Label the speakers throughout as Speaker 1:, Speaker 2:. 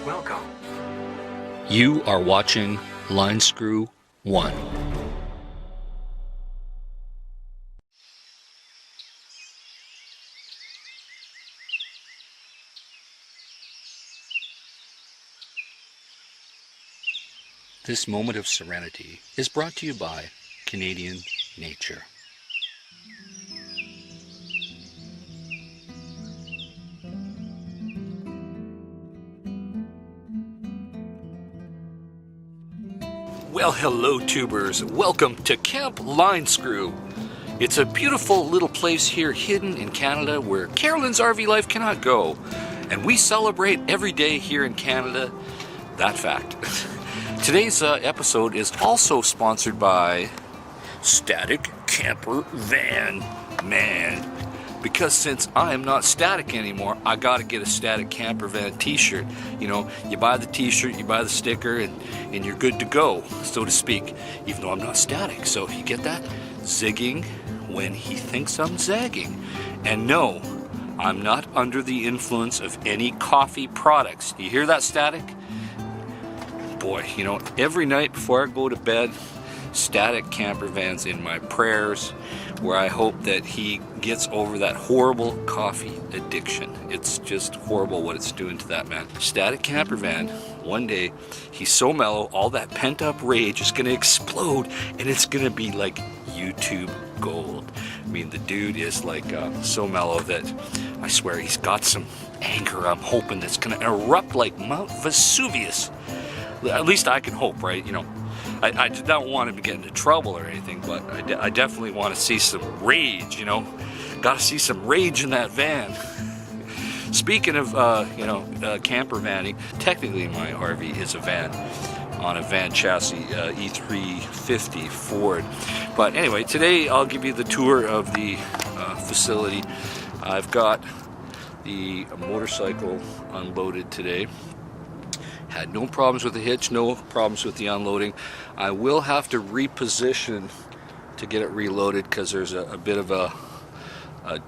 Speaker 1: Welcome.
Speaker 2: You are watching Linescrew 1. This moment of serenity is brought to you by Canadian Nature. Well, hello tubers, welcome to Camp Linescrew. It's a beautiful little place here hidden in Canada where Carolyn's RV life cannot go. And we celebrate every day here in Canada that fact. Today's episode is also sponsored by Static Camper Van Man. Because since I am not static anymore, I gotta get a Static Camper Van t-shirt. You know, you buy the t-shirt, you buy the sticker, and you're good to go, so to speak. Even though I'm not static, so you get that? Zigging when he thinks I'm zagging. And no, I'm not under the influence of any coffee products. Do you hear that, Static? Boy, you know, every night before I go to bed, Static Camper Van's in my prayers, where I hope that he gets over that horrible coffee addiction. It's just horrible what it's doing to that man. Static Camper Van, one day, he's so mellow, all that pent-up rage is gonna explode, and it's gonna be like YouTube gold. I mean, the dude is like so mellow that I swear he's got some anger. I'm hoping that's gonna erupt like Mount Vesuvius. At least I can hope, right? You know, I don't want him to get into trouble or anything, but I definitely want to see some rage, you know. Got to see some rage in that van. Speaking of, camper vanning, technically my RV is a van on a van chassis, E350 Ford. But anyway, today I'll give you the tour of the facility. I've got the motorcycle unloaded today. Had no problems with the hitch, no problems with the unloading. I will have to reposition to get it reloaded because there's a bit of a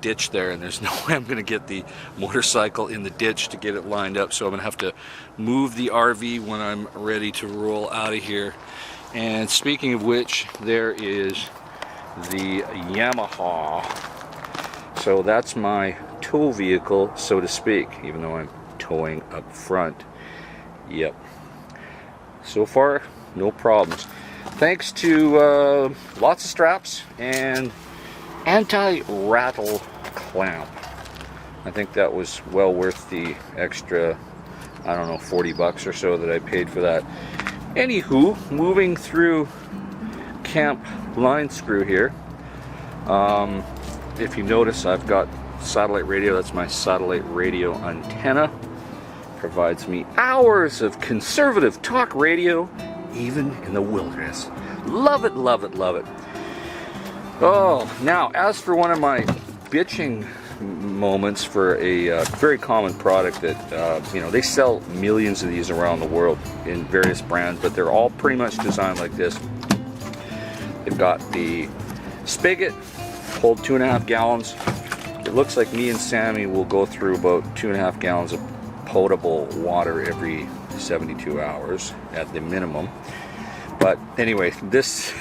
Speaker 2: ditch there, and there's no way I'm going to get the motorcycle in the ditch to get it lined up. So I'm going to have to move the RV when I'm ready to roll out of here. And speaking of which, there is the Yamaha. So that's my tow vehicle, so to speak, even though I'm towing up front. Yep. So far, no problems. Thanks to lots of straps and anti-rattle clamp. I think that was well worth the extra, I don't know, 40 bucks or so that I paid for that. Anywho, moving through Camp Linescrew here. If you notice, I've got satellite radio. That's my satellite radio antenna. Provides me hours of conservative talk radio, even in the wilderness. Love it, love it, love it. Oh, now, as for one of my bitching moments for a very common product that, they sell millions of these around the world in various brands, but they're all pretty much designed like this. They've got the spigot, hold 2.5 gallons. It looks like me and Sammy will go through about 2.5 gallons of potable water every 72 hours at the minimum. But anyway, this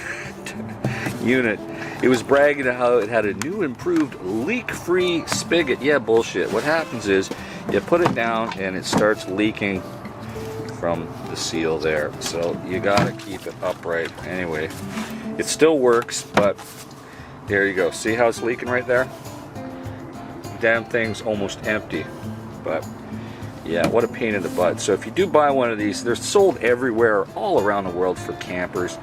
Speaker 2: unit, it was bragging how it had a new improved leak-free spigot. Yeah, bullshit. What happens is you put it down and it starts leaking from the seal there, so you gotta keep it upright. Anyway, it still works, but there you go. See how it's leaking right there? Damn thing's almost empty. But yeah, what a pain in the butt. So if you do buy one of these, they're sold everywhere, all around the world for campers,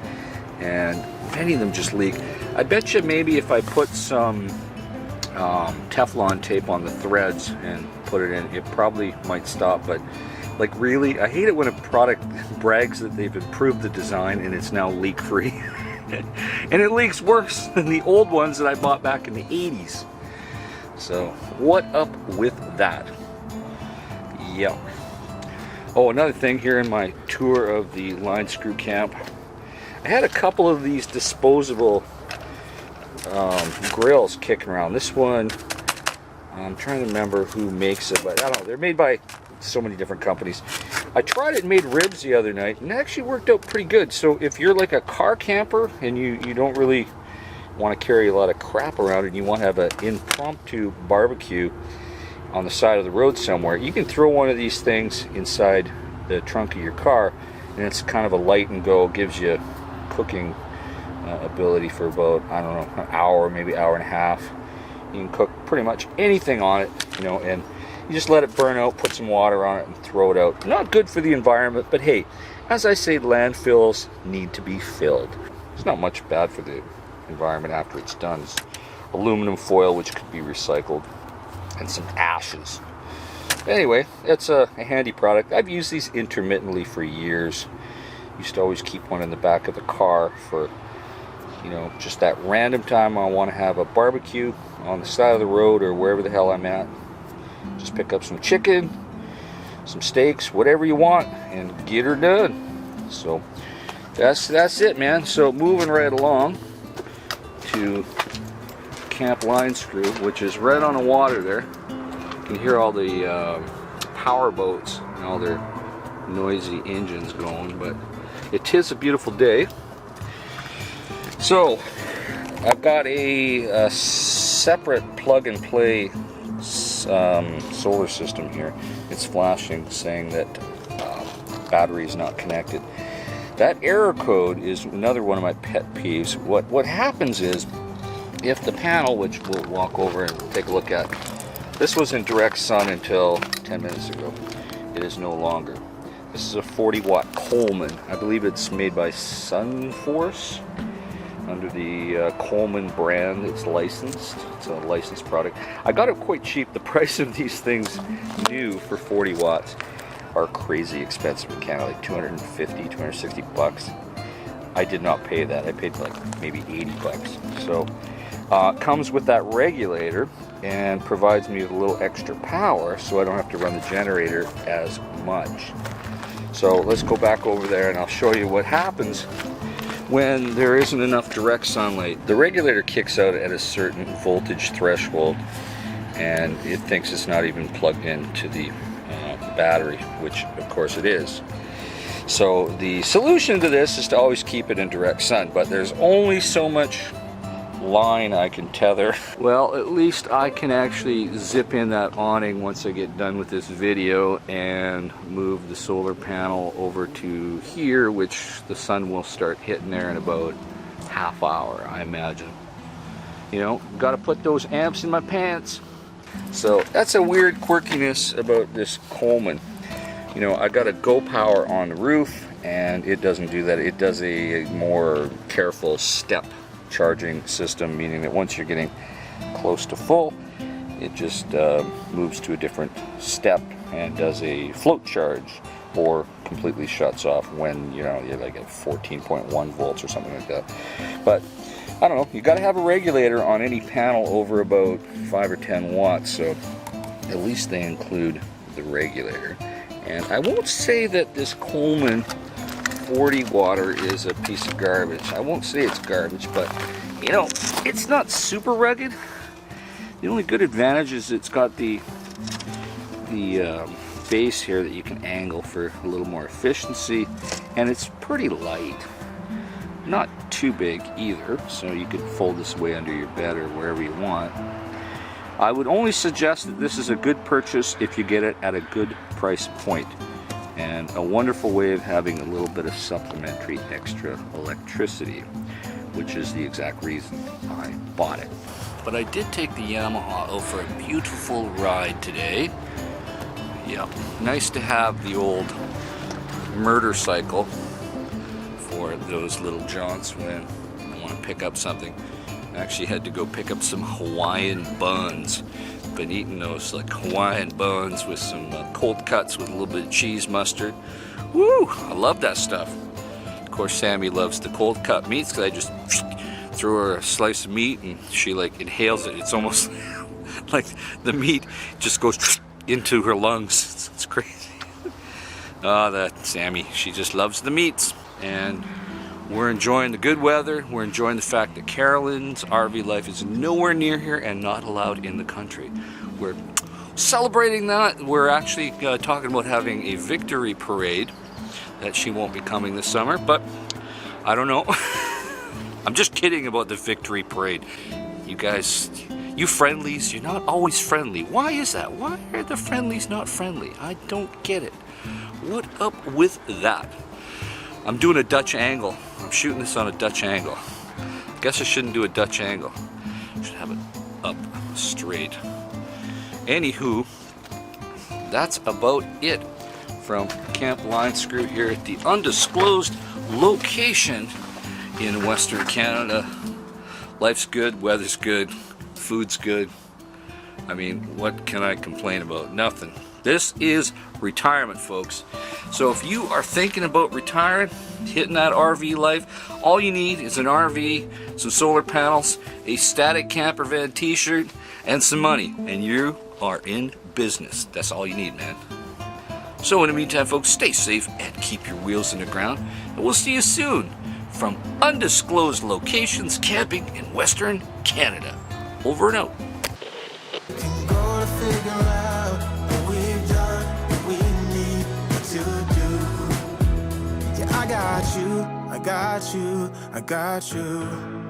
Speaker 2: and many of them just leak. I bet you maybe if I put some Teflon tape on the threads and put it in, it probably might stop. But like, really, I hate it when a product brags that they've improved the design and it's now leak-free. And it leaks worse than the old ones that I bought back in the 80s. So what up with that? Yeah. Oh, another thing here in my tour of the Linescrew camp, I had a couple of these disposable grills kicking around. This one, I'm trying to remember who makes it, but I don't know. They're made by so many different companies. I tried it and made ribs the other night, and it actually worked out pretty good. So if you're like a car camper and you don't really want to carry a lot of crap around and you want to have an impromptu barbecue on the side of the road somewhere, you can throw one of these things inside the trunk of your car, and it's kind of a light and go, gives you cooking ability for about, I don't know, an hour, maybe hour and a half. You can cook pretty much anything on it, you know, and you just let it burn out, put some water on it, and throw it out. Not good for the environment, but hey, as I say, landfills need to be filled. It's not much bad for the environment after it's done. It's aluminum foil, which could be recycled, and some ashes. Anyway, it's a handy product. I've used these intermittently for years. Used to always keep one in the back of the car for, you know, just that random time I want to have a barbecue on the side of the road or wherever the hell I'm at. Just pick up some chicken, some steaks, whatever you want, and get her done. So that's it, man. So moving right along to Camp Linescrew, which is right on the water there. You can hear all the power boats and all their noisy engines going, but it is a beautiful day. So I've got a separate plug and play solar system here. It's flashing saying that battery is not connected. That error code is another one of my pet peeves. What happens is, if the panel, which we'll walk over and take a look at, this was in direct sun until 10 minutes ago. It is no longer. This is a 40-watt Coleman. I believe it's made by Sunforce under the Coleman brand. It's licensed. It's a licensed product. I got it quite cheap. The price of these things new for 40 watts are crazy expensive in Canada, like 250, 260 bucks. I did not pay that. I paid like maybe 80 bucks. So it comes with that regulator and provides me with a little extra power so I don't have to run the generator as much. So let's go back over there and I'll show you what happens when there isn't enough direct sunlight. The regulator kicks out at a certain voltage threshold and it thinks it's not even plugged into the battery, which of course it is. So the solution to this is to always keep it in direct sun, but there's only so much line I can tether. Well, at least I can actually zip in that awning once I get done with this video and move the solar panel over to here, which the sun will start hitting there in about half hour, I imagine. You know, got to put those amps in my pants. So that's a weird quirkiness about this Coleman. You know, I got a Go Power on the roof and it doesn't do that. It does a more careful step charging system, meaning that once you're getting close to full, it just moves to a different step and does a float charge, or completely shuts off when, you know, you're like at 14.1 volts or something like that. But I don't know, you got to have a regulator on any panel over about 5 or 10 watts, so at least they include the regulator. And I won't say that this Coleman 40 watter is a piece of garbage. I won't say it's garbage, but you know, it's not super rugged. The only good advantage is it's got the base here that you can angle for a little more efficiency, and it's pretty light. Not too big either, so you could fold this away under your bed or wherever you want. I would only suggest that this is a good purchase if you get it at a good price point, and a wonderful way of having a little bit of supplementary extra electricity, which is the exact reason I bought it. But I did take the Yamaha out for a beautiful ride today. Yeah, nice to have the old murder cycle for those little jaunts when I want to pick up something. I actually had to go pick up some Hawaiian buns. Been eating those like Hawaiian buns with some cold cuts with a little bit of cheese mustard. Woo! I love that stuff. Of course, Sammy loves the cold cut meats because I just throw her a slice of meat and she like inhales it. It's almost like the meat just goes into her lungs. It's crazy. Oh, that Sammy, she just loves the meats. And we're enjoying the good weather. We're enjoying the fact that Carolyn's RV life is nowhere near here and not allowed in the country. We're celebrating that, we're actually talking about having a victory parade that she won't be coming this summer, but I don't know. I'm just kidding about the victory parade. You guys, you friendlies, you're not always friendly. Why is that? Why are the friendlies not friendly? I don't get it. What up with that? I'm doing a Dutch angle. I'm shooting this on a Dutch angle. Guess I shouldn't do a Dutch angle. I should have it up straight. Anywho, that's about it from Camp Linescrew here at the undisclosed location in Western Canada. Life's good, weather's good, food's good. I mean, what can I complain about? Nothing. This is retirement, folks. So if you are thinking about retiring, hitting that RV life, all you need is an RV, some solar panels, a static camper van t-shirt, and some money, and you are in business. That's all you need, man. So in the meantime, folks, stay safe and keep your wheels in the ground, and we'll see you soon from undisclosed locations camping in Western Canada. Over and out.
Speaker 1: I got you, I got you.